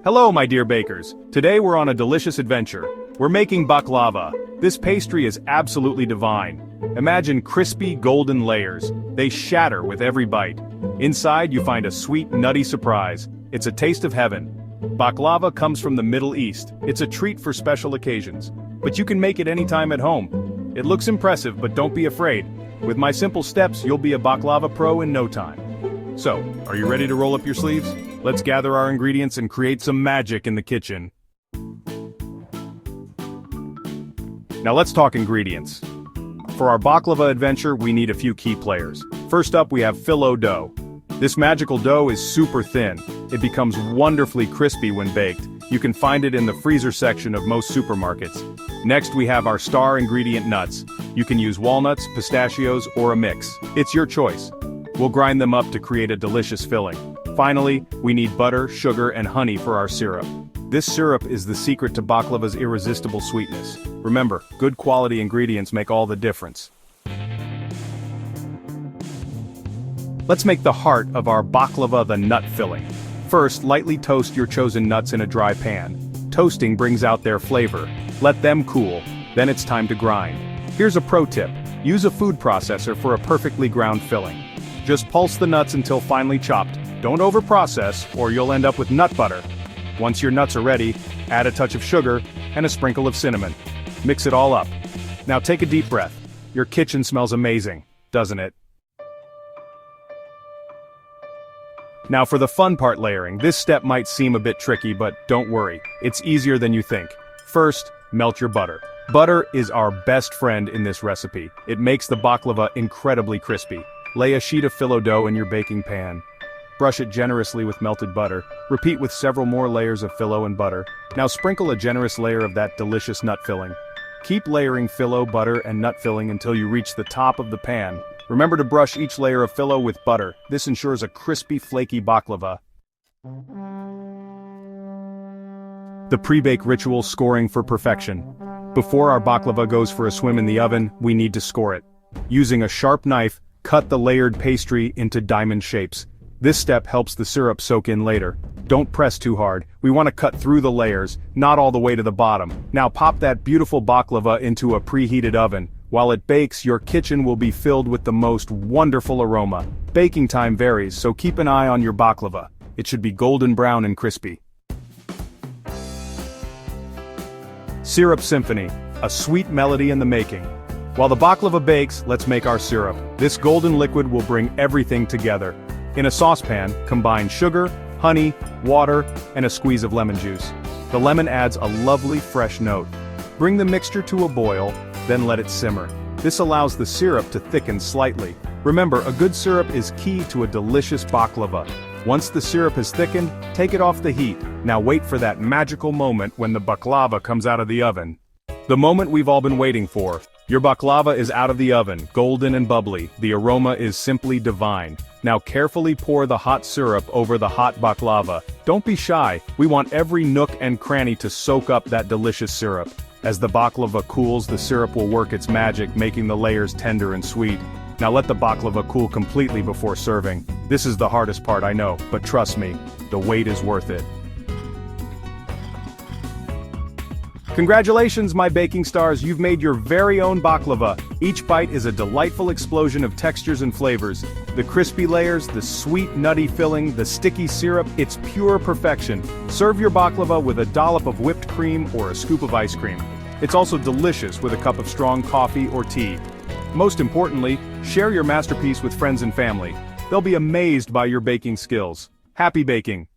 Hello, my dear bakers. Today we're on a delicious adventure. We're making baklava. This pastry is absolutely divine. Imagine crispy, golden layers. They shatter with every bite. Inside you find a sweet, nutty surprise. It's a taste of heaven. Baklava comes from the Middle East. It's a treat for special occasions. But you can make it anytime at home. It looks impressive, but don't be afraid. With my simple steps, you'll be a baklava pro in no time. So, are you ready to roll up your sleeves? Let's gather our ingredients and create some magic in the kitchen. Now let's talk ingredients. For our baklava adventure, we need a few key players. First up, we have phyllo dough. This magical dough is super thin. It becomes wonderfully crispy when baked. You can find it in the freezer section of most supermarkets. Next, we have our star ingredient nuts. You can use walnuts, pistachios, or a mix. It's your choice. We'll grind them up to create a delicious filling. Finally, we need butter, sugar, and honey for our syrup. This syrup is the secret to baklava's irresistible sweetness. Remember, good quality ingredients make all the difference. Let's make the heart of our baklava the nut filling. First, lightly toast your chosen nuts in a dry pan. Toasting brings out their flavor. Let them cool, then it's time to grind. Here's a pro tip. Use a food processor for a perfectly ground filling. Just pulse the nuts until finely chopped. Don't overprocess, or you'll end up with nut butter. Once your nuts are ready, add a touch of sugar and a sprinkle of cinnamon. Mix it all up. Now take a deep breath. Your kitchen smells amazing, doesn't it? Now for the fun part, layering. This step might seem a bit tricky, but don't worry. It's easier than you think. First, melt your butter. Butter is our best friend in this recipe. It makes the baklava incredibly crispy. Lay a sheet of phyllo dough in your baking pan. Brush it generously with melted butter. Repeat with several more layers of phyllo and butter. Now sprinkle a generous layer of that delicious nut filling. Keep layering phyllo, butter, and nut filling until you reach the top of the pan. Remember to brush each layer of phyllo with butter. This ensures a crispy, flaky baklava. The pre-bake ritual, scoring for perfection. Before our baklava goes for a swim in the oven, we need to score it. Using a sharp knife, cut the layered pastry into diamond shapes. This step helps the syrup soak in later. Don't press too hard. We want to cut through the layers, not all the way to the bottom. Now pop that beautiful baklava into a preheated oven. While it bakes, your kitchen will be filled with the most wonderful aroma. Baking time varies, so keep an eye on your baklava. It should be golden brown and crispy. Syrup Symphony, a sweet melody in the making. While the baklava bakes, let's make our syrup. This golden liquid will bring everything together. In a saucepan, combine sugar, honey, water, and a squeeze of lemon juice. The lemon adds a lovely fresh note. Bring the mixture to a boil, then let it simmer. This allows the syrup to thicken slightly. Remember, a good syrup is key to a delicious baklava. Once the syrup has thickened, take it off the heat. Now wait for that magical moment when the baklava comes out of the oven. The moment we've all been waiting for. Your baklava is out of the oven, golden and bubbly. The aroma is simply divine. Now carefully pour the hot syrup over the hot baklava. Don't be shy. We want every nook and cranny to soak up that delicious syrup. As the baklava cools, the syrup will work its magic, making the layers tender and sweet. Now let the baklava cool completely before serving. This is the hardest part, I know, but trust me, the wait is worth it. Congratulations, my baking stars, you've made your very own baklava. Each bite is a delightful explosion of textures and flavors. The crispy layers, the sweet nutty filling, the sticky syrup, it's pure perfection. Serve your baklava with a dollop of whipped cream or a scoop of ice cream. It's also delicious with a cup of strong coffee or tea. Most importantly, share your masterpiece with friends and family. They'll be amazed by your baking skills. Happy baking!